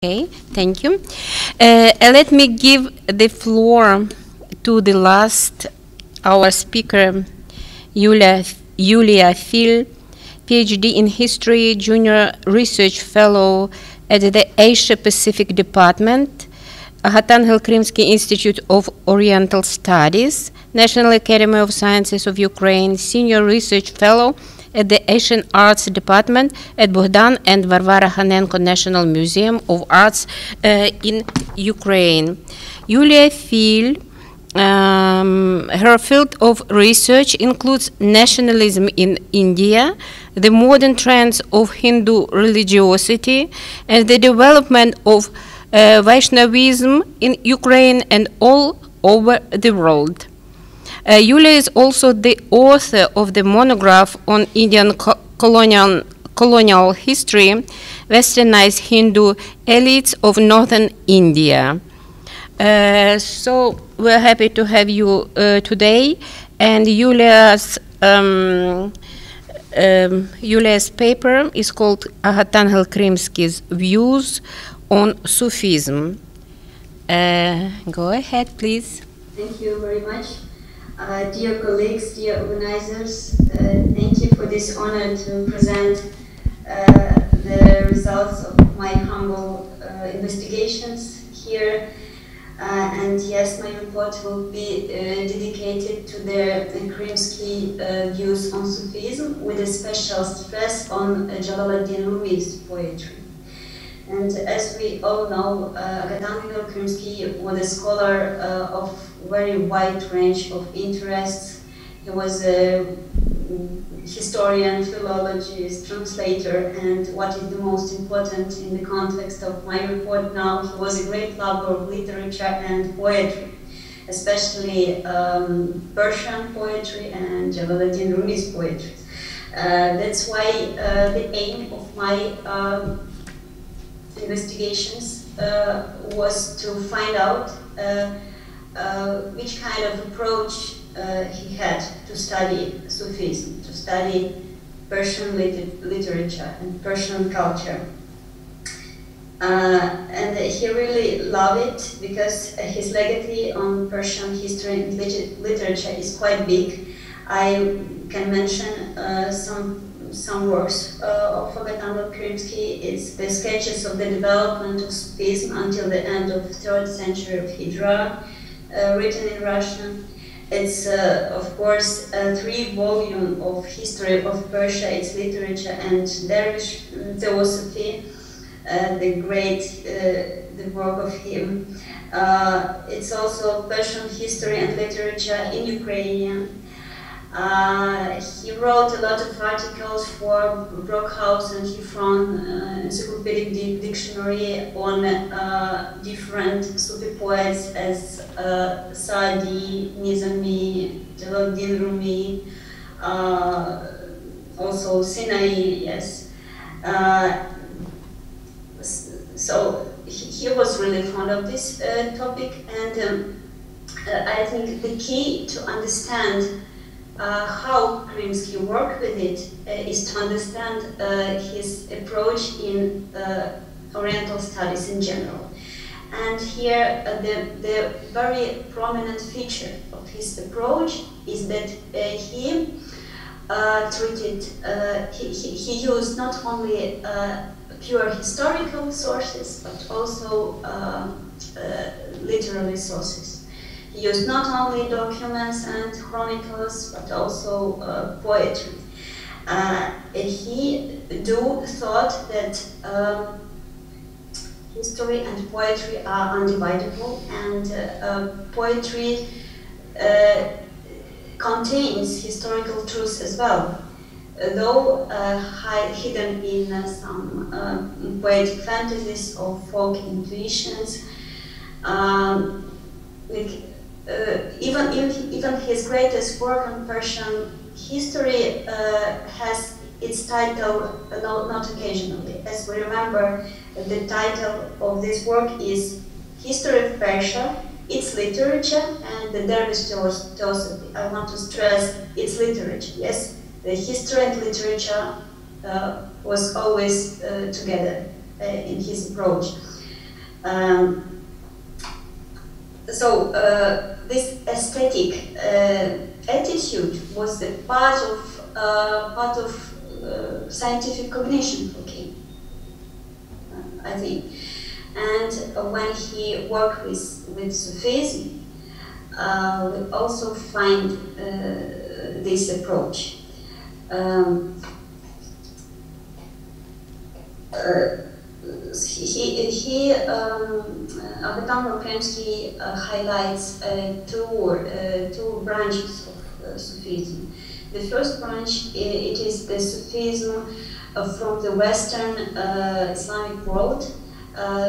Okay, thank you. Let me give the floor to the last, our speaker, Yulia Fil, Ph.D. in History, Junior Research Fellow at the Asia Pacific Department, Agathangel Krymskyi Institute of Oriental Studies, National Academy of Sciences of Ukraine, Senior Research Fellow at the Asian Arts Department at Bohdan and Varvara Khanenko National Museum of Arts in Ukraine. Yulia Fil, her field of research includes nationalism in India, the modern trends of Hindu religiosity, and the development of Vaishnavism in Ukraine and all over the world. Yulia is also the author of the monograph on Indian colonial history, Westernized Hindu elites of northern India. So we're happy to have you today, and Yulia's paper is called Agathangel Krymskyi's Views on Sufism. Go ahead, please. Thank you very much. Dear colleagues, dear organizers, thank you for this honor to present the results of my humble investigations here. And yes, my report will be dedicated to the Krymskyi views on Sufism, with a special stress on Jalaluddin Rumi's poetry. And as we all know, Agathangel Krymskyi was a scholar of very wide range of interests. He was a historian, philologist, translator, and what is the most important in the context of my report now, he was a great lover of literature and poetry, especially Persian poetry and Jalaluddin Rumi's poetry. That's why the aim of my investigations was to find out which kind of approach he had to study Sufism, to study Persian literature and Persian culture. And he really loved it because his legacy on Persian history and literature is quite big. I can mention some works of Agathangel Krymskyi. It's the sketches of the development of Sufism until the end of the 3rd century of Hijra, written in Russian. It's, of course, a 3-volume of history of Persia, its literature and Dervish theosophy, the work of him. It's also Persian history and literature in Ukrainian. He wrote a lot of articles for Brockhaus and Hifron Encyclopedic Dictionary on different Sufi poets as Saadi, Nizami, Jalaluddin Rumi, also Sinai, yes. So he was really fond of this topic, and I think the key to understand how Krymskyi worked with it is to understand his approach in Oriental studies in general. And here the very prominent feature of his approach is that he used not only pure historical sources, but also literary sources. He used not only documents and chronicles, but also poetry. He thought that history and poetry are undividable, and poetry contains historical truths as well, though hidden in some poetic fantasies or folk intuitions. Even his greatest work on Persian history has its title not occasionally. As we remember, the title of this work is History of Persia, its literature, and the Dervish theosophy. I want to stress its literature. Yes, the history and literature was always together in his approach. So this aesthetic attitude was the part of scientific cognition for him, I think. And when he worked with Sufism, we also find this approach. Agathangel Krymskyi highlights two branches of Sufism. The first branch, it is the Sufism from the Western Islamic world,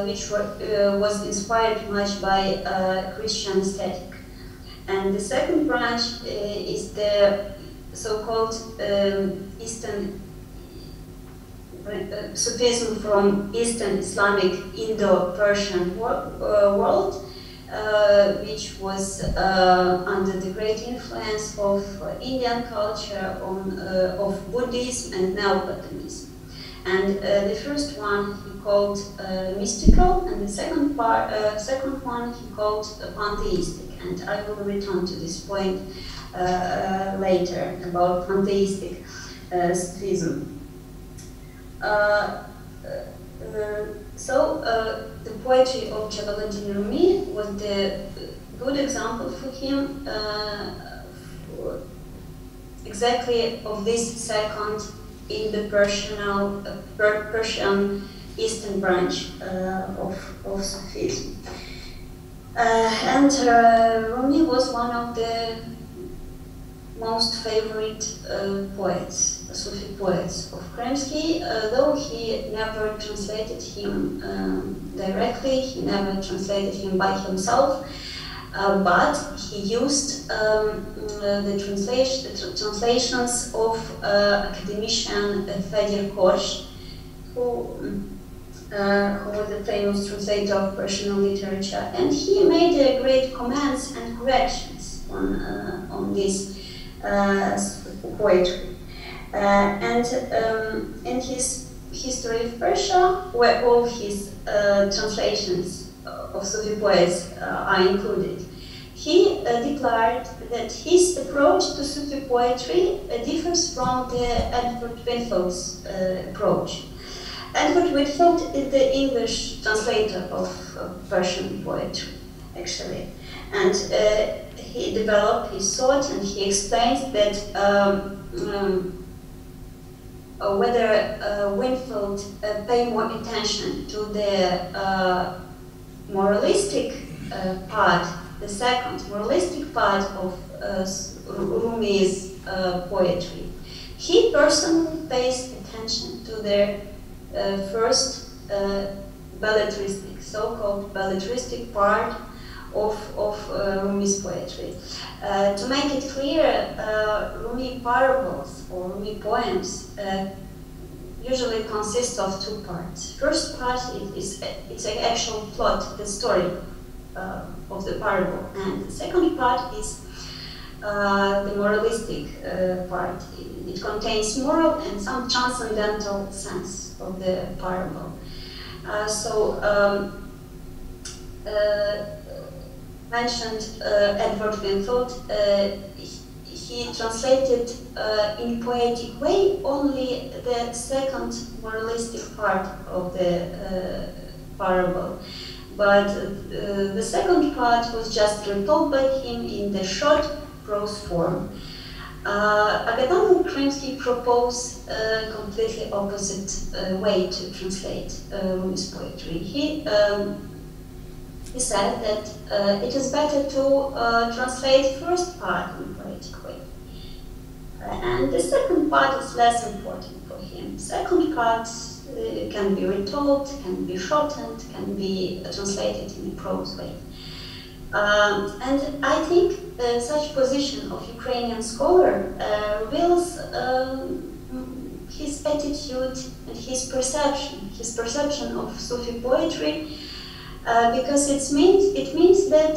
which was inspired much by Christian aesthetic. And the second branch is the so-called Eastern Sufism from Eastern Islamic Indo-Persian world, which was under the great influence of Indian culture, of Buddhism and Neoplatonism. And the first one he called mystical, and the second one he called pantheistic. And I will return to this point later about pantheistic Sufism. The poetry of Jalaluddin Rumi was the good example for him exactly of this second in the Persian Eastern branch of Sufism. And Rumi was one of the most favorite Sufi poets of Krymskyi, though he never translated him directly, he never translated him by himself, but he used the translations of academician Fedir Korsh, who was a famous translator of Persian literature, and he made great comments and corrections on this poetry. And in his History of Persia, where all his translations of Sufi poets are included, he declared that his approach to Sufi poetry differs from the Edward Winfield's approach. Edward Winfield is the English translator of Persian poetry, actually. And he developed his thought, and he explains that whether Winfield paid more attention to the moralistic part, the second moralistic part of Rumi's poetry. He personally pays attention to the first belletristic, so-called belletristic part of Rumi's poetry. To make it clear, Rumi parables or Rumi poems usually consist of two parts. First part it's an actual plot, the story of the parable, and the second part is the moralistic part. It contains moral and some transcendental sense of the parable. Mentioned Edward Winfield, he translated in poetic way only the second moralistic part of the parable. But the second part was just retold by him in the short prose form. Agathangel Krymskyi proposed a completely opposite way to translate Rumi's poetry. He said that it is better to translate first part in poetic way. And the second part is less important for him. Second part can be retold, can be shortened, can be translated in a prose way. And I think such position of Ukrainian scholar reveals his attitude and his perception of Sufi poetry, because it means that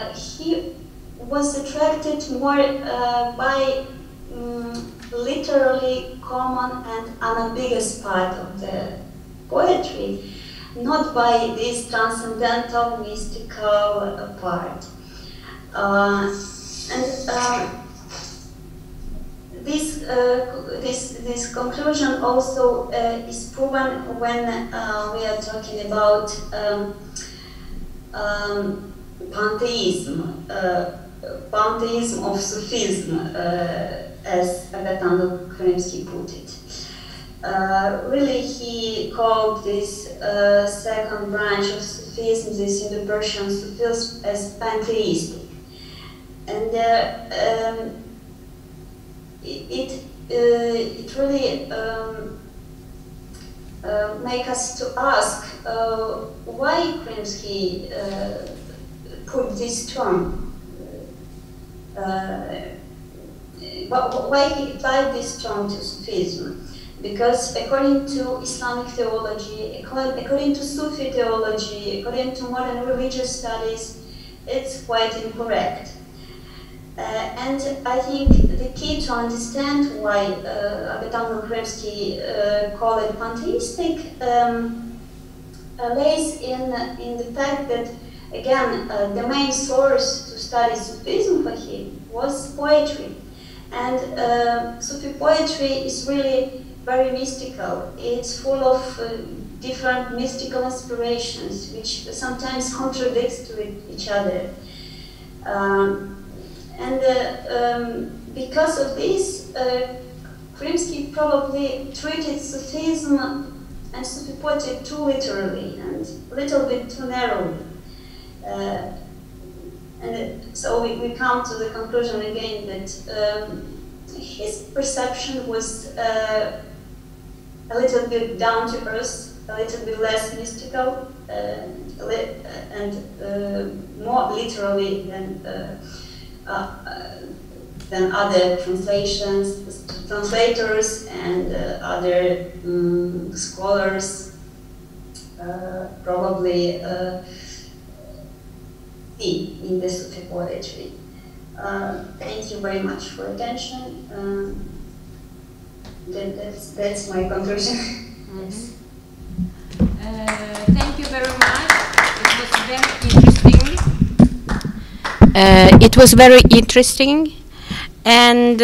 he was attracted more by literally common and unambiguous part of the poetry, not by this transcendental, mystical part. This conclusion also is proven when we are talking about pantheism, pantheism of Sufism, as Agathangel Krymskyi put it. Really, he called this second branch of Sufism, this Indo-Persian Sufism, as pantheistic. And it really make us to ask why Krymskyi put this term, why he applied this term to Sufism. Because according to Islamic theology, according to Sufi theology, according to modern religious studies, it's quite incorrect. And I think the key to understand why Agathangel Krymskyi called it pantheistic lays in the fact that, again, the main source to study Sufism for him was poetry. And Sufi poetry is really very mystical. It's full of different mystical inspirations, which sometimes contradicts to each other. Because of this, Krymskyi probably treated Sufism and Sufi poetry too literally and a little bit too narrowly. And so we come to the conclusion again that his perception was a little bit down to earth, a little bit less mystical, and more literally than other translators and other scholars probably see in the Sufi poetry. Thank you very much for attention. That's my conclusion. Yes. Thank you very much. It was very interesting. And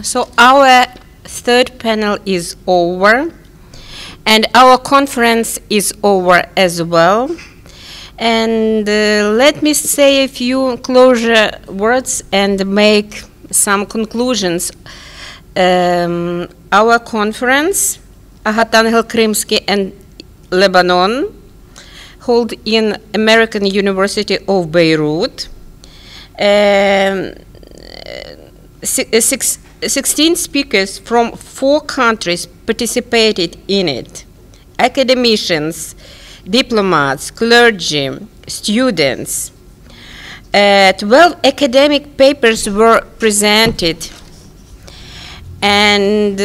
so our third panel is over, and our conference is over as well. And let me say a few closure words and make some conclusions. Our conference, Agathangel Krymskyi and Lebanon, held in American University of Beirut. 16 speakers from 4 countries participated in it. Academicians, diplomats, clergy, students. 12 academic papers were presented. And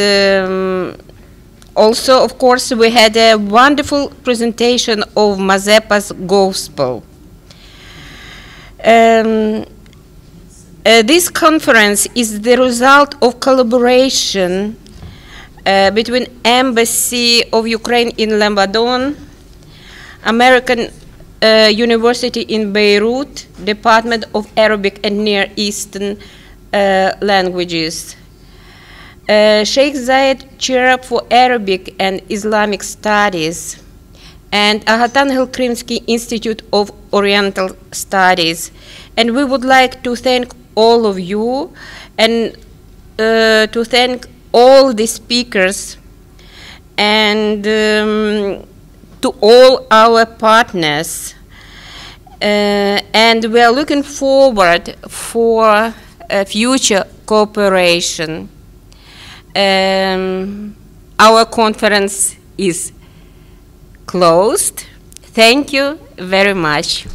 also, of course, we had a wonderful presentation of Mazeppa's Gospel. This conference is the result of collaboration between Embassy of Ukraine in Lebanon, American University in Beirut, Department of Arabic and Near Eastern Languages, Sheikh Zayed Chair for Arabic and Islamic Studies, and Agathangel Krymskyi Institute of Oriental Studies. And we would like to thank all of you and to thank all the speakers and to all our partners. And we are looking forward for future cooperation. Our conference is closed. Thank you very much.